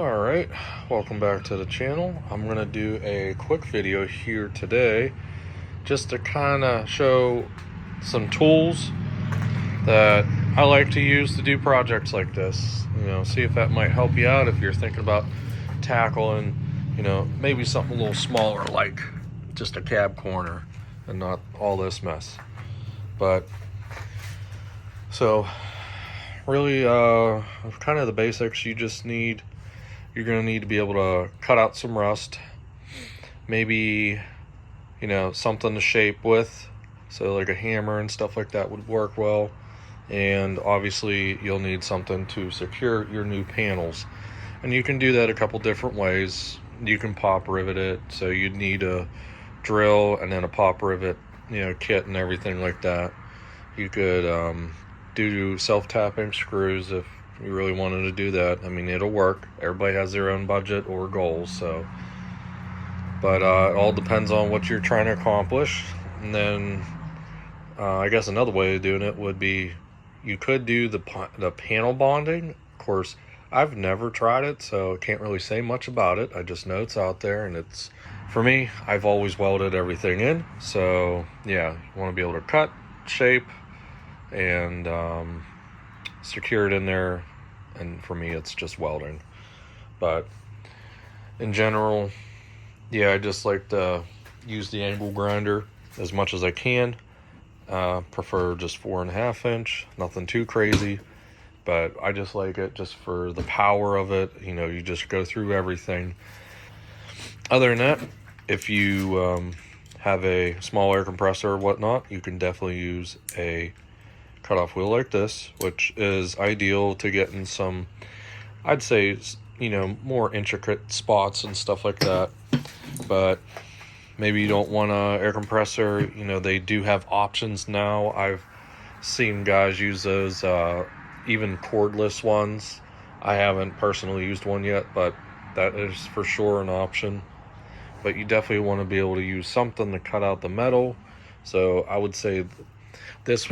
Alright, welcome back to the channel. I'm going to do a quick video here today just to kind of show some tools that I like to use to do projects like this. See if that might help you out if you're thinking about tackling, maybe something a little smaller like just a cab corner and not all this mess. But, so, really, kind of the basics. You're going to need to be able to cut out some rust, maybe, something to shape with, so like a hammer and stuff like that would work well. And obviously you'll need something to secure your new panels, and you can do that a couple different ways. You can pop rivet it, so you'd need a drill and then a pop rivet, kit and everything like that. You could do self-tapping screws if you really wanted to do that. I mean, it'll work. Everybody has their own budget or goals, so. But it all depends on what you're trying to accomplish. And then I guess another way of doing it would be you could do the panel bonding. Of course, I've never tried it, so I can't really say much about it. I just know it's out there, and it's, for me, I've always welded everything in. So yeah, you want to be able to cut, shape, and secure it in there. And for me, it's just welding. But in general, yeah, I just like to use the angle grinder as much as I can. Prefer just 4.5 inch, nothing too crazy, but I just like it just for the power of it. You just go through everything. Other than that, if you have a small air compressor or whatnot, you can definitely use a cutoff wheel like this, which is ideal to get in some, I'd say, more intricate spots and stuff like that. But maybe you don't want a air compressor. They do have options now. I've seen guys use those, even cordless ones. I haven't personally used one yet, but that is for sure an option. But you definitely want to be able to use something to cut out the metal. So I would say this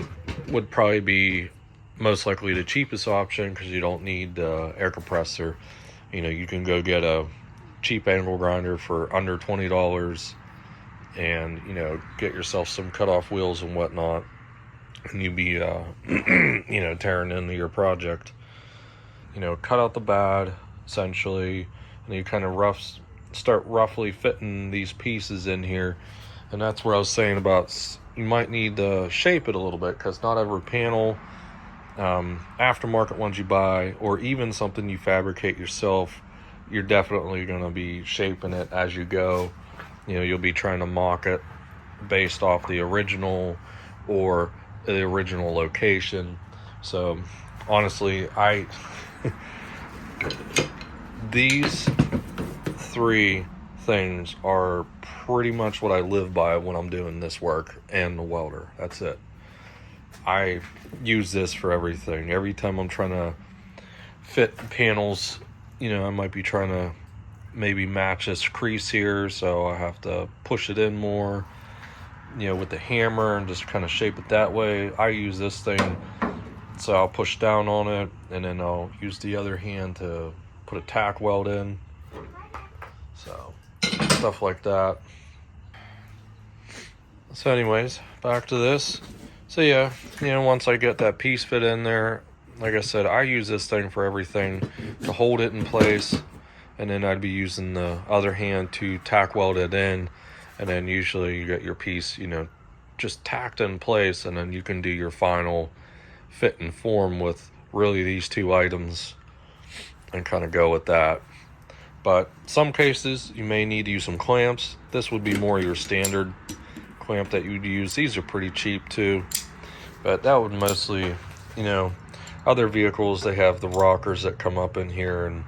would probably be most likely the cheapest option, because you don't need the air compressor. You can go get a cheap angle grinder for under $20 and get yourself some cutoff wheels and whatnot, and you'd be tearing into your project. Cut out the bad essentially, and you kind of start roughly fitting these pieces in here. And that's where I was saying about you might need to shape it a little bit, because not every panel, aftermarket ones you buy, or even something you fabricate yourself, you're definitely going to be shaping it as you go. You'll be trying to mock it based off the original or the original location. So honestly, these three things are pretty much what I live by when I'm doing this work and the welder. That's it. I use this for everything. Every time I'm trying to fit panels, I might be trying to maybe match this crease here, so I have to push it in more, with the hammer, and just kind of shape it that way. I use this thing, so I'll push down on it, and then I'll use the other hand to put a tack weld in. So stuff like that. So anyways, back to this. So yeah, once I get that piece fit in there, like I said, I use this thing for everything, to hold it in place, and then I'd be using the other hand to tack weld it in, and then usually you get your piece, just tacked in place, and then you can do your final fit and form with really these two items and kind of go with that. But some cases you may need to use some clamps. This would be more your standard clamp that you'd use. These are pretty cheap too, but that would mostly, other vehicles, they have the rockers that come up in here and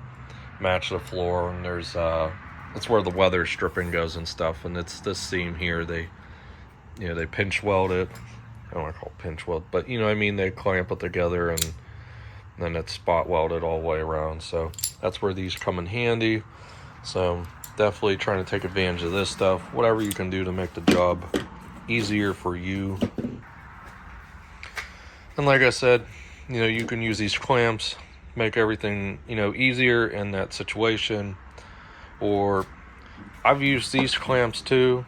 match the floor, and there's it's where the weather stripping goes and stuff, and it's this seam here. They they pinch weld it. I don't want to call it pinch weld, but they clamp it together, and then it's spot welded all the way around. So that's where these come in handy. So definitely trying to take advantage of this stuff, whatever you can do to make the job easier for you. And like I said, you can use these clamps make everything, you know, easier in that situation. Or I've used these clamps too,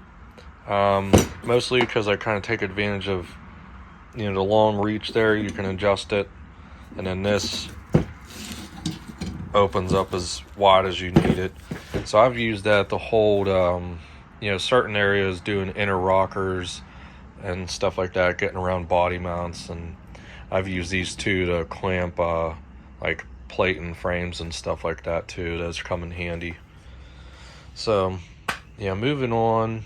mostly because I kind of take advantage of, you know, the long reach there. You can adjust it, and then this opens up as wide as you need it. So I've used that to hold, you know, certain areas, doing inner rockers and stuff like that, getting around body mounts. And I've used these two to clamp like plate and frames and stuff like that too. Those come in handy. So yeah, moving on.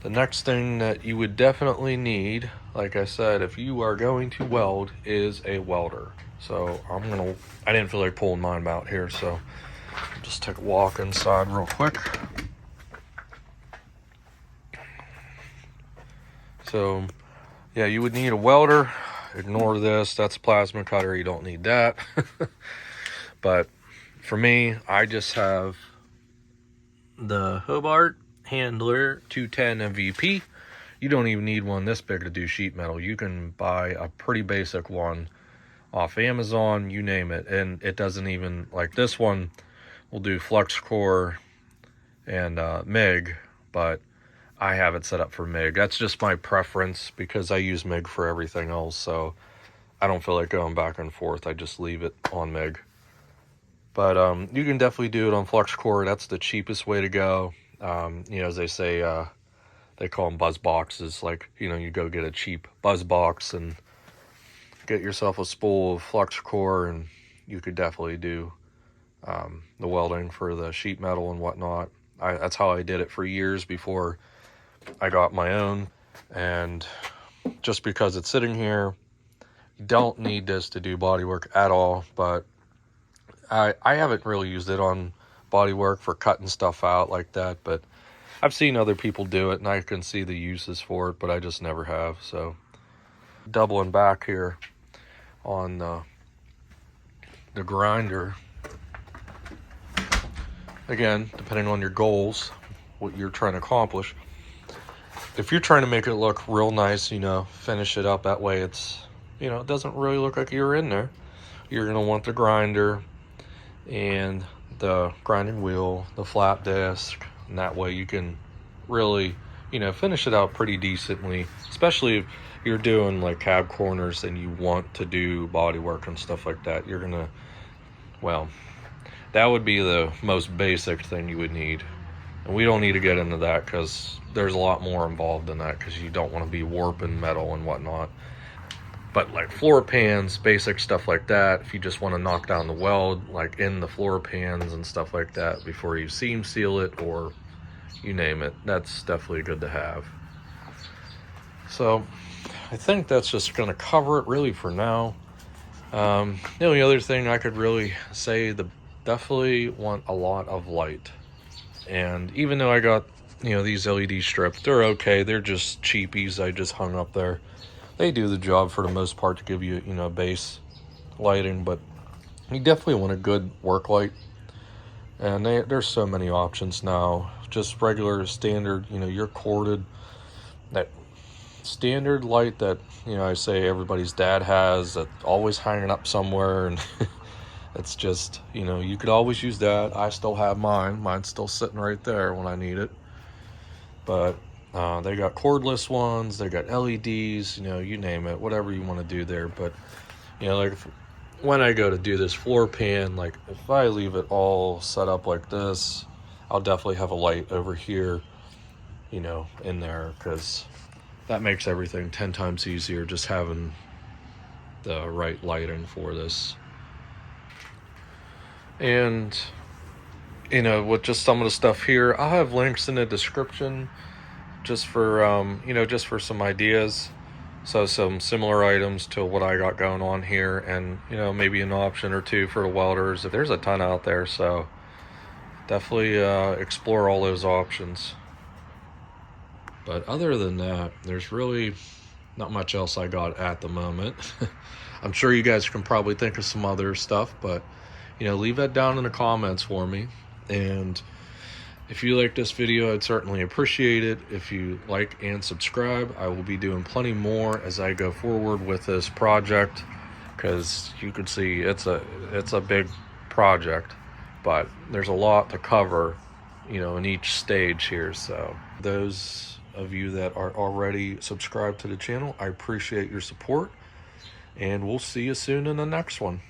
The next thing that you would definitely need, like I said, if you are going to weld, is a welder. So I didn't feel like pulling mine out here, so I'll just take a walk inside real quick. So yeah, you would need a welder. Ignore this, that's a plasma cutter, you don't need that. But for me, I just have the Hobart Handler 210 MVP. You don't even need one this big to do sheet metal. You can buy a pretty basic one off Amazon, you name it, and it doesn't even, like this one will do flux core and MIG, but I have it set up for MIG. That's just my preference because I use MIG for everything else, so I don't feel like going back and forth. I just leave it on MIG. But you can definitely do it on flux core. That's the cheapest way to go. You know, as they say, they call them buzz boxes. Like, you know, you go get a cheap buzz box and get yourself a spool of flux core, and you could definitely do the welding for the sheet metal and whatnot. That's how I did it for years before I got my own. And just because it's sitting here, you don't need this to do body work at all. But I haven't really used it on body work for cutting stuff out like that, but I've seen other people do it and I can see the uses for it, but I just never have. So doubling back here on the grinder, again, depending on your goals, what you're trying to accomplish. If you're trying to make it look real nice, you know, finish it up that way, it's, you know, it doesn't really look like you're in there. You're going to want the grinder and the grinding wheel, the flap disc, and that way you can really, you know, finish it out pretty decently, especially if you're doing like cab corners and you want to do body work and stuff like that. You're gonna, well, that would be the most basic thing you would need, and we don't need to get into that because there's a lot more involved in that, because you don't want to be warping metal and whatnot. But like floor pans, basic stuff like that, if you just want to knock down the weld, like in the floor pans and stuff like that before you seam seal it, or you name it, that's definitely good to have. So I think that's just going to cover it really for now. The only other thing I could really say, definitely want a lot of light. And even though I got, you know, these LED strips, they're okay. They're just cheapies I just hung up there. They do the job for the most part to give you, you know, base lighting, but you definitely want a good work light. And there's so many options now. Just regular standard, you know, your corded, that standard light that, you know, I say everybody's dad has, that always hanging up somewhere, and it's just, you know, you could always use that. I still have mine. Mine's still sitting right there when I need it. But they got cordless ones, they got LEDs, you know, you name it, whatever you want to do there. But, you know, like when I go to do this floor pan, like if I leave it all set up like this, I'll definitely have a light over here, you know, in there, because that makes everything 10 times easier, just having the right lighting for this. And, you know, with just some of the stuff here, I'll have links in the description just for, you know, just for some ideas. So some similar items to what I got going on here, and, you know, maybe an option or two for the welders. There's a ton out there, so definitely explore all those options. But other than that, there's really not much else I got at the moment. I'm sure you guys can probably think of some other stuff, but, you know, leave that down in the comments for me. And if you like this video, I'd certainly appreciate it if you like and subscribe. I will be doing plenty more as I go forward with this project, because you can see it's a big project, but there's a lot to cover, you know, in each stage here. So those of you that are already subscribed to the channel, I appreciate your support, and we'll see you soon in the next one.